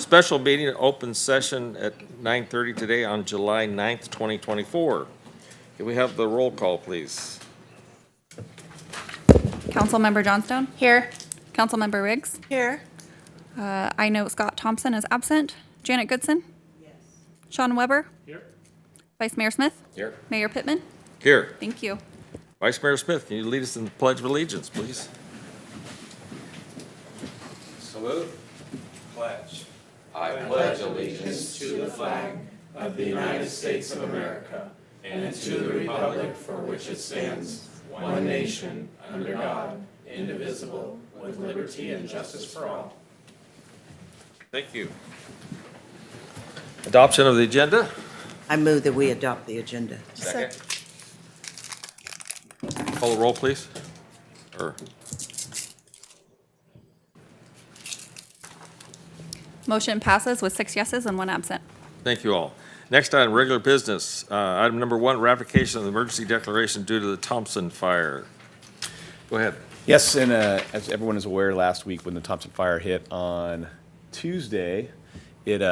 special meeting, open session at 9:30 today on July 9th, 2024. Can we have the roll call, please? Councilmember Johnstone? Here. Councilmember Riggs? Here. I note Scott Thompson is absent. Janet Goodson? Yes. Sean Weber? Here. Vice Mayor Smith? Here. Mayor Pittman? Here. Thank you. Vice Mayor Smith, can you lead us in the Pledge of Allegiance, please? Salute. Pledge. I pledge allegiance to the flag of the United States of America and to the republic for which it stands, one nation, under God, indivisible, with liberty and justice for all. Thank you. Adoption of the agenda? I move that we adopt the agenda. Second. Call the roll, please. Or, Motion passes with 6 yeses and 1 absent. thank you all. Next item, regular business. Item number 1, ratification of the emergency declaration due to the Thompson fire. Go ahead. Yes, and as everyone is aware, last week when the Thompson fire hit on Tuesday, it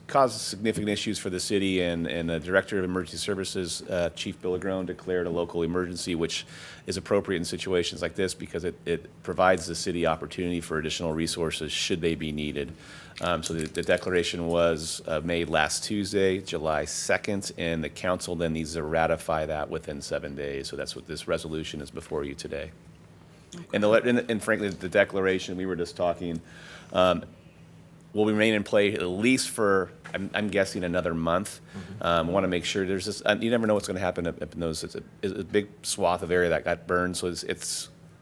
caused significant issues for the city, and the Director of Emergency Services, Chief Bill Agrone, declared a local emergency, which is appropriate in situations like this because it provides the city opportunity for additional resources should they be needed. So the declaration was made last Tuesday, July 2nd, and the council then needs to ratify that within 7 days. So that's what this resolution is before you today. And frankly, the declaration, we were just talking, will remain in play at least for, I'm guessing, another month. Want to make sure there's this, you never know what's going to happen up in those, it's a big swath of area that got burned. So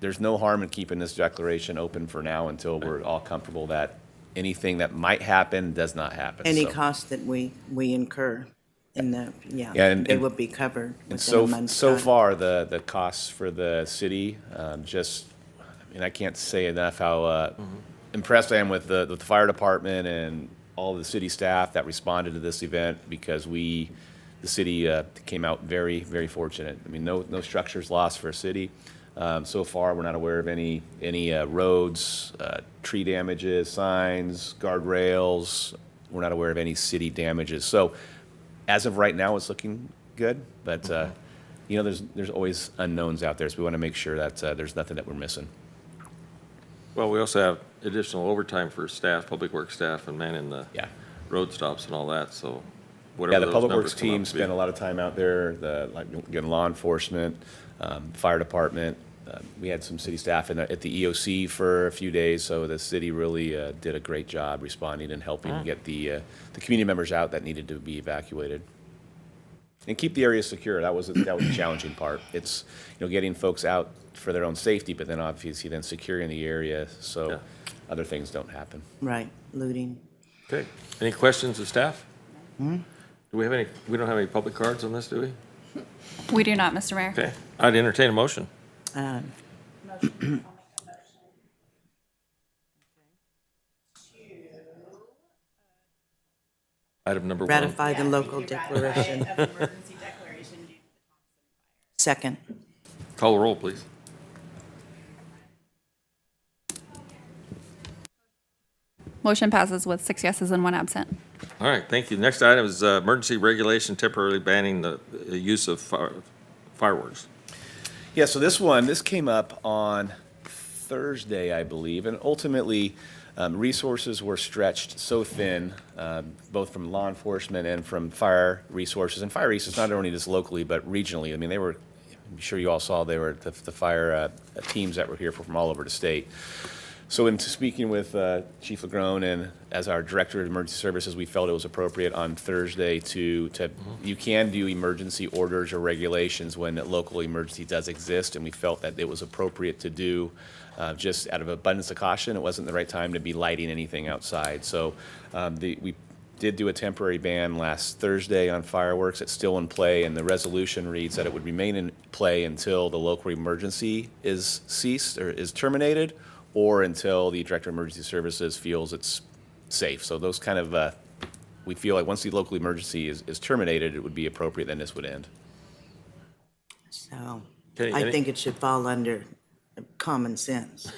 there's no harm in keeping this declaration open for now until we're all comfortable that anything that might happen does not happen. Any So- cost that we incur in the, Yeah, and- it will be covered And within a so month's so time. far, the costs for the city, I can't say enough how impressed I am with the fire department and all the city staff that responded to this event because the city came out very, very fortunate. I mean, no structures lost for a city. So far, we're not aware of any roads, tree damages, signs, guardrails. We're not aware of any city damages. So as of right now, it's looking good, but there's always unknowns out there, so we want to make sure that there's nothing that we're missing. Well, we also have additional overtime for staff, public works staff, and manning the Yeah. road stops and all that, so Yeah, whatever the those public numbers works come out team to be. spent a lot of time out there, again, law enforcement, fire department. We had some city staff at the EOC for a few days, so the city really did a great job responding and helping get the community members out that needed to be evacuated. And keep the area secure. That was the challenging part. It's, getting folks out for their own safety, but then obviously then securing the area so Yeah. other things don't happen. Right, looting. Okay, any questions of staff? Do we have any, we don't have any public cards on this, do we? We do not, Mr. Mayor. Okay, I'd entertain a motion. Item number 1. Ratify the local declaration. Second. Call the roll, please. Motion passes with 6 yeses and 1 absent. All right, thank you. Next item is emergency regulation temporarily banning the use of fireworks. Yeah, so this came up on Thursday, I believe, and ultimately, resources were stretched so thin, both from law enforcement and from fire resources. And fire resources, not only just locally, but regionally. I mean, I'm sure you all saw, they were the fire teams that were here from all over the state. So in speaking with Chief Agrone and as our Director of Emergency Services, we felt it was appropriate on Thursday to you can do emergency orders or regulations when a local emergency does exist, and we felt that it was appropriate to do just out of abundance of caution. It wasn't the right time to be lighting anything outside. So we did do a temporary ban last Thursday on fireworks. It's still in play, and the resolution reads that it would remain in play until the local emergency is ceased or is terminated, or until the Director of Emergency Services feels it's safe. So those kind of, we feel like once the local emergency is terminated, it would be appropriate, then this would end. So Okay, I any- think it should fall under common sense.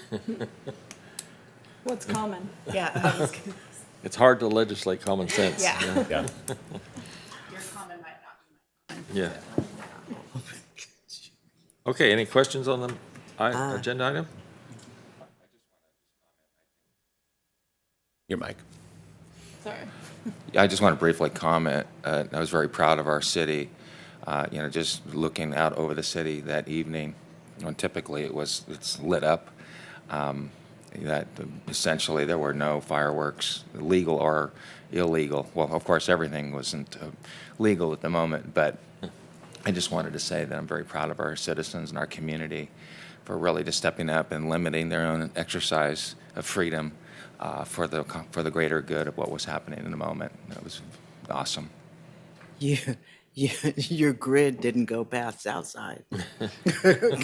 What's common? Yeah. It's hard to legislate common sense. Yeah. Yeah. Your comment might not be. Yeah. Okay, any questions on the agenda item? Your mic. Sorry. Yeah, I just want to briefly comment. I was very proud of our city. Just looking out over the city that evening, when typically it's lit up. That essentially there were no fireworks, legal or illegal. Well, of course, everything wasn't legal at the moment, but I just wanted to say that I'm very proud of our citizens and our community for really just stepping up and limiting their own exercise of freedom for the greater good of what was happening in the moment. That was awesome. Your grid didn't go past Southside.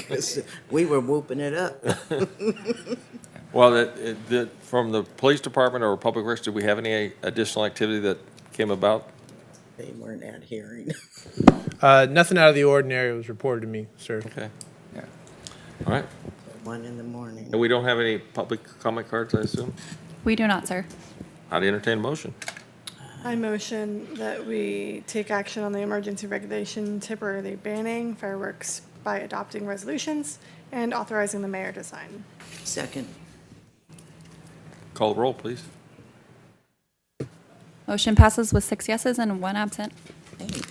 'Cause we were whooping it up. Well, from the police department or Public Works, did we have any additional activity that came about? They weren't adhering. Nothing out of the ordinary was reported to me, sir. Okay, Yeah. all right. 1 in the morning. And we don't have any public comment cards, I assume? We do not, sir. How do you entertain a motion? I motion that we take action on the emergency regulation temporarily banning fireworks by adopting resolutions and authorizing the mayor to sign. Second. Call the roll, please. Motion passes with 6 yeses and 1 absent.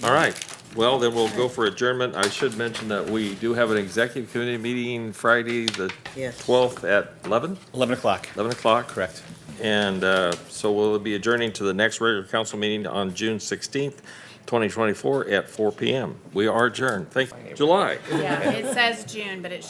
All right, well, then we'll go for adjournment. I should mention that we do have an executive committee meeting Friday, the Yes. 12th at 11? 11 o'clock. 11 o'clock? Correct. And so we'll be adjourning to the next regular council meeting on June 16th, 2024 at 4 PM. We are adjourned. Thank you. July. Yeah, it says June, but it should